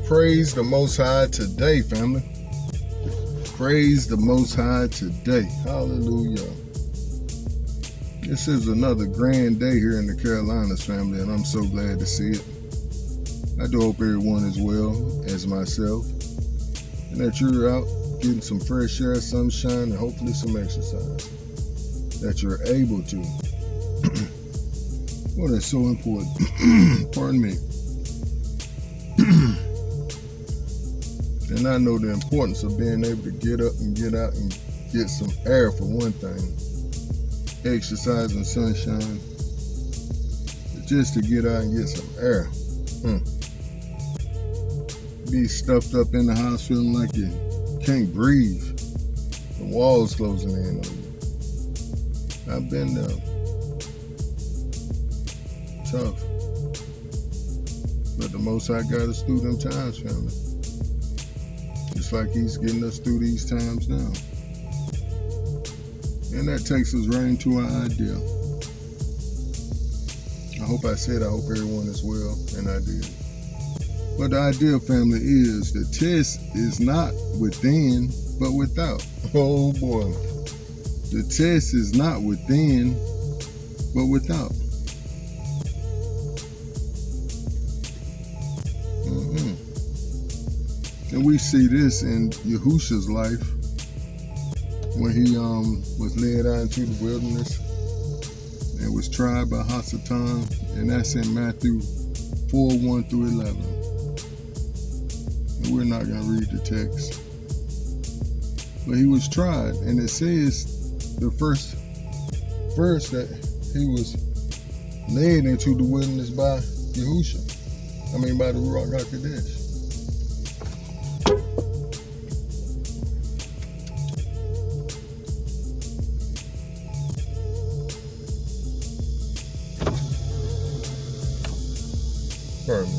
praise the Most High today, family. Praise the Most High today. Hallelujah. This is another grand day here in the Carolinas, family, and I'm so glad to see it. I do hope everyone is well as myself, and that you're out getting some fresh air, sunshine, and hopefully some exercise. That you're able to. Well, that's so important. Pardon me. And I know the importance of being able to get up and get out and get some air for one thing. Exercise and sunshine. Just to get out and get some air. Be stuffed up in the house feeling like you can't breathe. The walls closing in on you. I've been there. Tough. But the Most High got us through them times, family. Just like He's getting us through these times now. And that takes us right into our ideal. I hope everyone is well, and I did. But the ideal, family, is the test is not within, but without. Oh boy. The test is not within, but without. And we see this in Yahushua's life when he was led out into the wilderness and was tried by Hasatan, and that's in Matthew 4:1 through 11. And we're not going to read the text. But he was tried, and it says the first verse that he was led into the wilderness by Yahushua. By the Ruach HaKodesh. Pardon me.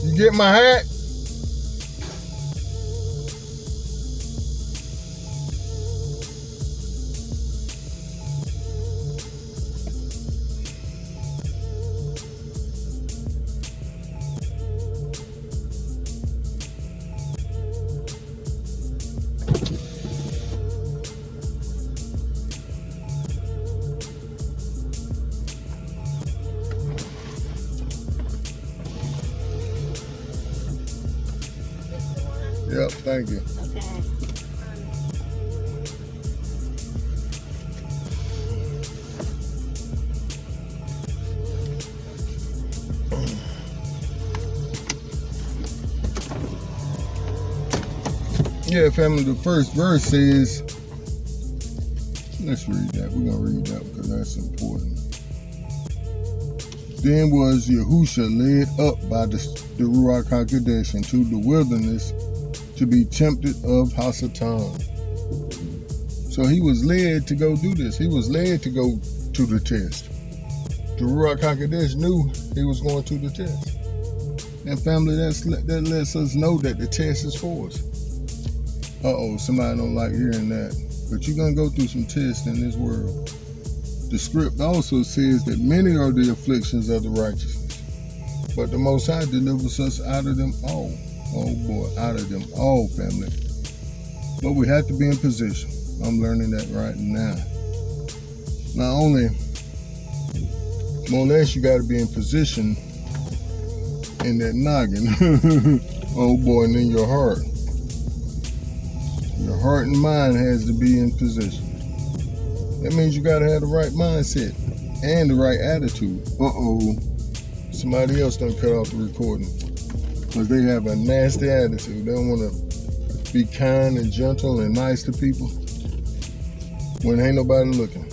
You get my hat? Yep, thank you. Okay. Yeah, family, the first verse says, let's read that. We're going to read that because that's important. Then was Yahushua led up by the Ruach HaKodesh into the wilderness to be tempted of Hasatan. So he was led to go do this. He was led to go to the test. The Ruach HaKodesh knew he was going to the test. And family, that lets us know that the test is for us. Somebody don't like hearing that. But you're going to go through some tests in this world. The script also says that many are the afflictions of the righteousness, but the Most High delivers us out of them all. Oh boy, out of them all, family. But we have to be in position. I'm learning that right now. Not only, more or less, you got to be in position in that noggin. Oh boy, and in your heart. Your heart and mind has to be in position. That means you got to have the right mindset and the right attitude. Somebody else done cut off the recording. Because they have a nasty attitude. They don't want to be kind and gentle and nice to people when ain't nobody looking.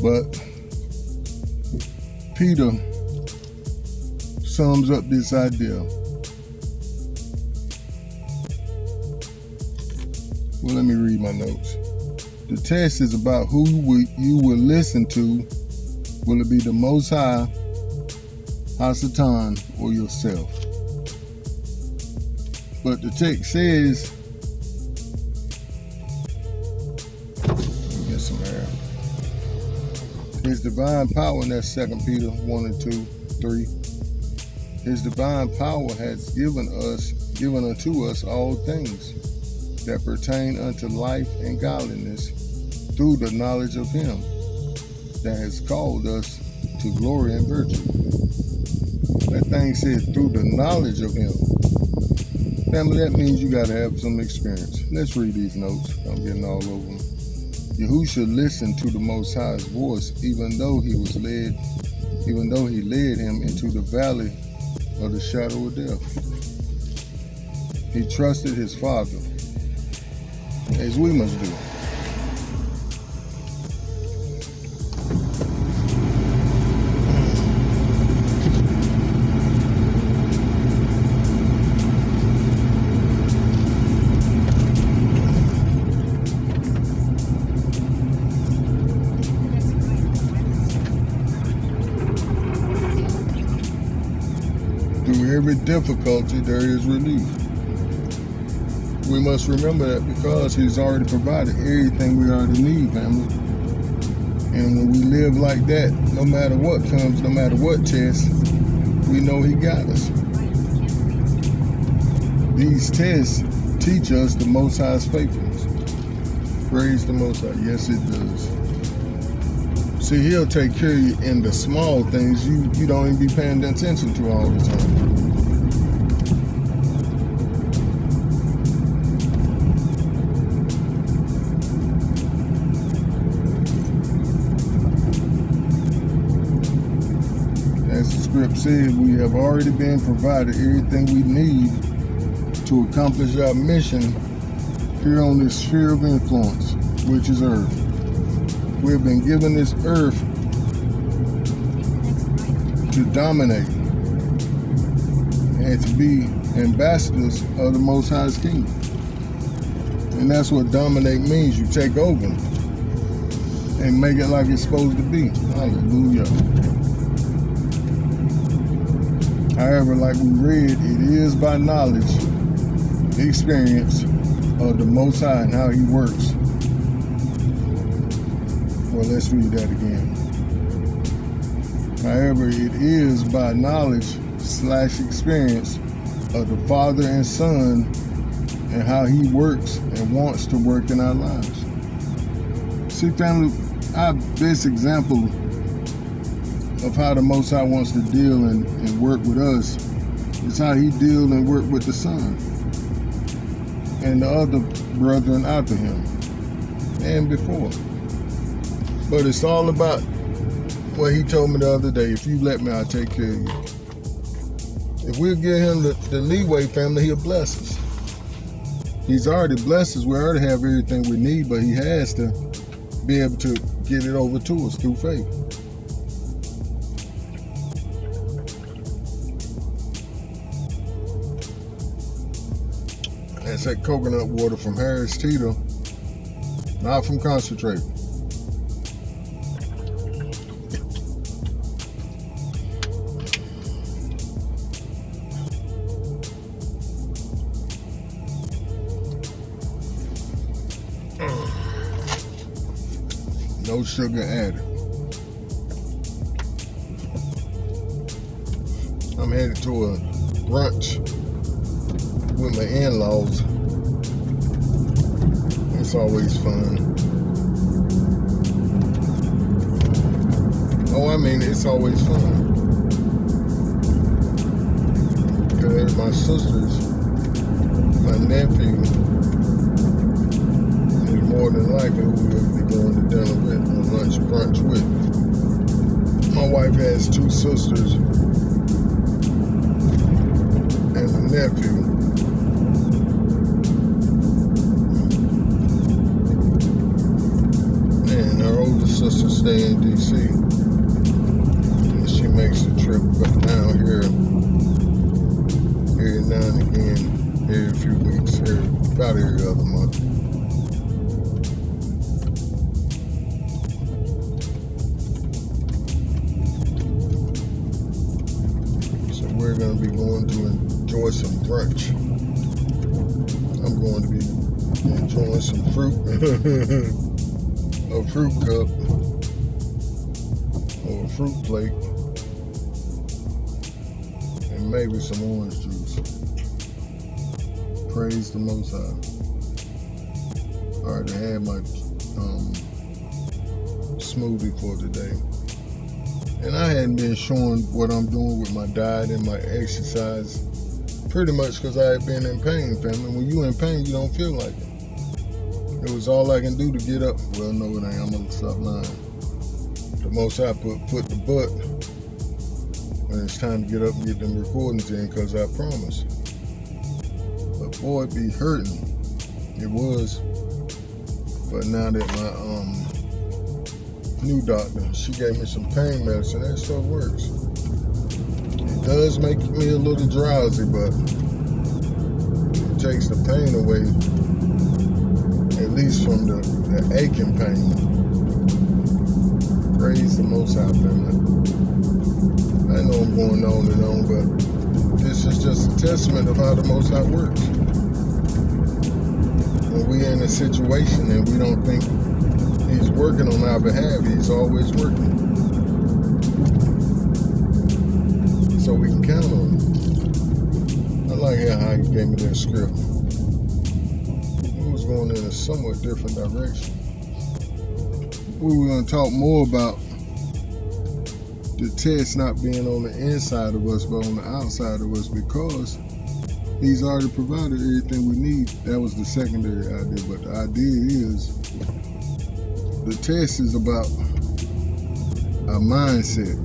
But Peter sums up this idea. Well, let me read my notes. The test is about who you will listen to. Will it be the Most High, Hasatan, or yourself? But the text says, let me get some air. His divine power, and that's 2 Peter 1 and 2, 3. His divine power has given unto us all things that pertain unto life and godliness through the knowledge of him that has called us to glory and virtue. That thing said through the knowledge of him. Family, that means you got to have some experience. Let's read these notes. I'm getting all over them. Yahushua listened to the Most High's voice, even though he led him into the valley of the shadow of death. He trusted his Father, as we must do. Through every difficulty, there is relief. We must remember that because he's already provided everything we already need, family. And when we live like that, no matter what comes, no matter what test, we know he got us. These tests teach us the Most High's faithfulness. Praise the Most High. Yes, it does. See, he'll take care of you in the small things you don't even be paying attention to all the time. As the script said, we have already been provided everything we need to accomplish our mission here on this sphere of influence, which is Earth. We have been given this earth to dominate and to be ambassadors of the Most High's kingdom. And that's what dominate means. You take over and make it like it's supposed to be. Hallelujah. However, like we read, it is by knowledge, experience of the Most High and how he works. Well, let's read that again. However, it is by knowledge/experience of the Father and Son and how he works and wants to work in our lives. See, family, our best example of how the Most High wants to deal and work with us is how he deals and work with the Son and the other brethren after him and before. But it's all about what he told me the other day. If you let me, I'll take care of you. If we'll give him the leeway, family, he'll bless us. He's already blessed us. We already have everything we need, but he has to be able to get it over to us through faith. That's that coconut water from Harris Teeter, not from concentrate. No sugar added. I'm headed to a brunch with my in-laws. It's always fun. Oh, I mean, it's always fun. Because my sisters, my nephew, is more than likely who we'll be going to dinner with, or lunch, brunch with. My wife has 2 sisters and a nephew. And her older sister stay in D.C. And she makes the trip down here every now and again, every few weeks, about every other month. We're going to be going to enjoy some brunch. I'm going to be enjoying some fruit, a fruit cup, a fruit plate, and maybe some orange juice. Praise the Most High. I already had my smoothie for today. And I hadn't been showing what I'm doing with my diet and my exercise pretty much because I had been in pain, family. When you in pain, you don't feel like it. It was all I can do to get up. Well, no, it ain't. I'm going to stop lying. The Most High put the butt when it's time to get up and get them recordings in because I promised. But boy, it be hurting. It was. But now that my new doctor, she gave me some pain medicine, that stuff works. It does make me a little drowsy, but it takes the pain away, at least from the aching pain. Praise the Most High, family. I know I'm going on and on, but this is just a testament of how the Most High works. When we're in a situation and we don't think He's working on our behalf, He's always working. So we can count on Him. I like how He gave me that script. It was going in a somewhat different direction. We were going to talk more about the test not being on the inside of us, but on the outside of us, because He's already provided everything we need. That was the secondary idea, but the idea is the test is about our mindset,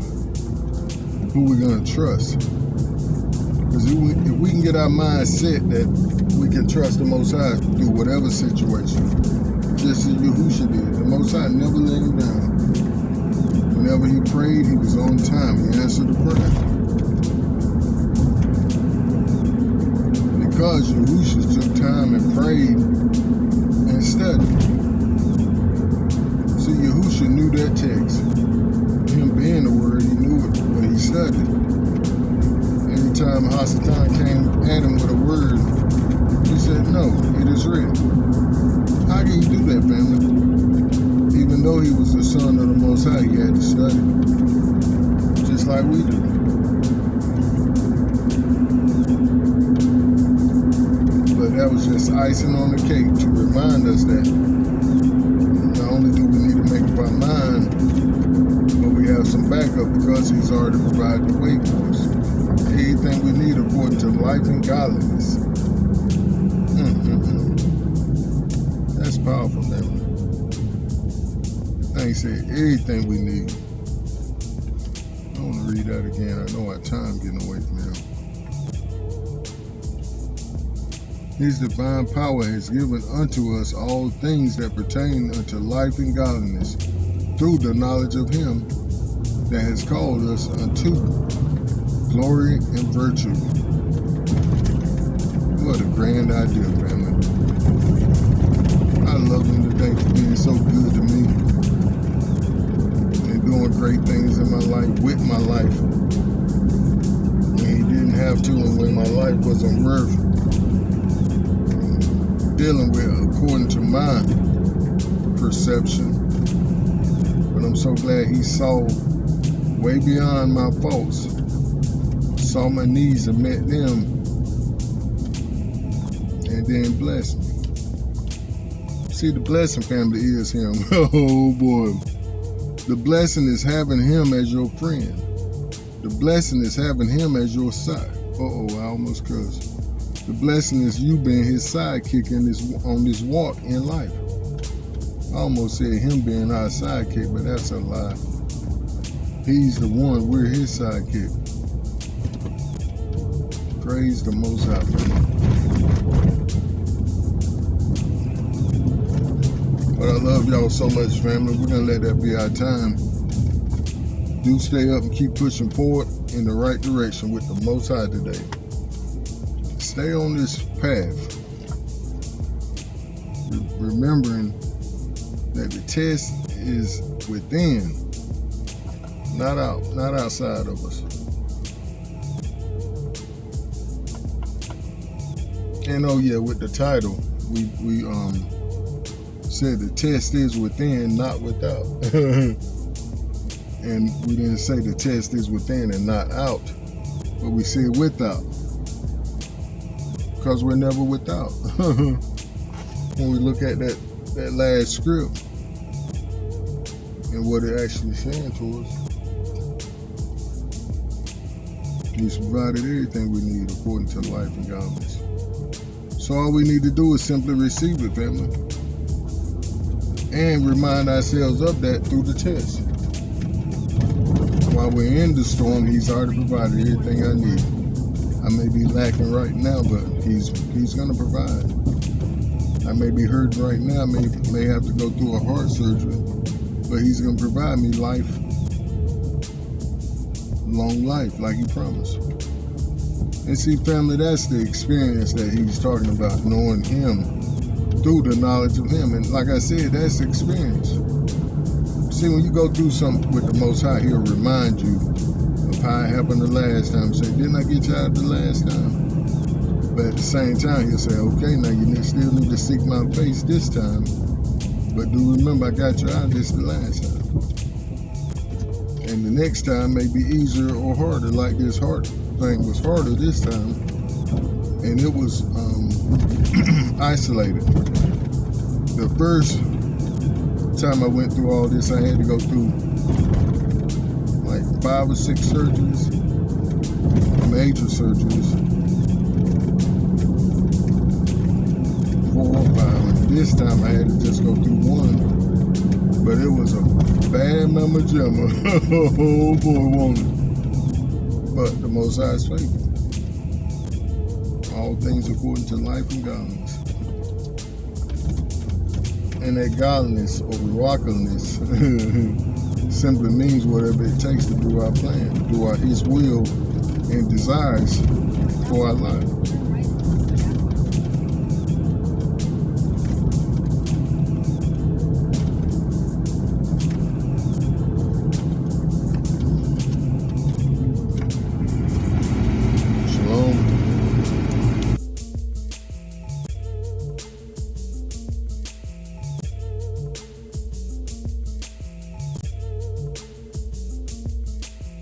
who we're going to trust. Because if we can get our mindset that we can trust the Most High through whatever situation, just as Yahushua did, the Most High never let Him down. Whenever He prayed, He was on time. He answered the prayer. Because Yahushua took time and prayed and studied. See, Yahushua knew that text. Him being the Word, He knew it, but He studied. Anytime Hasatan came at Him with a word, He said, no, it is written. How can you do that, family? Even though He was the Son of the Most High, He had to study. Just like we do. But that was just icing on the cake to remind us that not only do we need to make up our mind, but we have some backup because He's already provided the way for us. Everything we need according to life and godliness. That's powerful, man. He said everything we need. I want to read that again. I know our time getting away from Him. His divine power has given unto us all things that pertain unto life and godliness, through the knowledge of Him that has called us unto glory and virtue. What a grand idea, family. I love Him today for being so good to me and doing great things in my life, with my life, when He didn't have to and when my life wasn't worth dealing with according to my perception. But I'm so glad He saw way beyond my faults, saw my needs and met them, and then blessed me. See, the blessing, family, is Him. Oh boy. The blessing is having Him as your friend. The blessing is having Him as your side. I almost cussed. The blessing is you being His sidekick on this walk in life. I almost said Him being our sidekick, but that's a lie. He's the one, we're His sidekick. Praise the Most High, man. But I love y'all so much, family. We're going to let that be our time. Do stay up and keep pushing forward in the right direction with the Most High today. Stay on this path, remembering that the test is within, not outside of us. And oh yeah, with the title, we said the test is within, not without. And we didn't say the test is within and not out, but we said without, because we're never without. When we look at that last script and what it actually saying to us, He's provided everything we need according to life and godliness. So all we need to do is simply receive it, family, and remind ourselves of that through the test. While we're in the storm, He's already provided everything I need. I may be lacking right now, but He's gonna provide. I may be hurting right now, may have to go through a heart surgery, but He's gonna provide me life, long life, like He promised. And see, family, that's the experience that He's talking about, knowing Him through the knowledge of Him. And like I said, that's the experience. See, when you go through something with the Most High, He'll remind you of how it happened the last time. Say, didn't I get you out the last time? But at the same time, He'll say, okay, now you still need to seek my face this time. But do remember, I got you out this the last time. And the next time may be easier or harder, like this heart thing was harder this time. And it was isolated. The first time I went through all this, I had to go through like 5 or 6 surgeries, major surgeries, 4 or 5. This time I had to just go through one, but it was a bad mama jamma. Oh boy, won't it? But the Most High is faithful. All things according to life and godliness. And that godliness or ruachliness simply means whatever it takes to do our plan, do His will and desires for our life.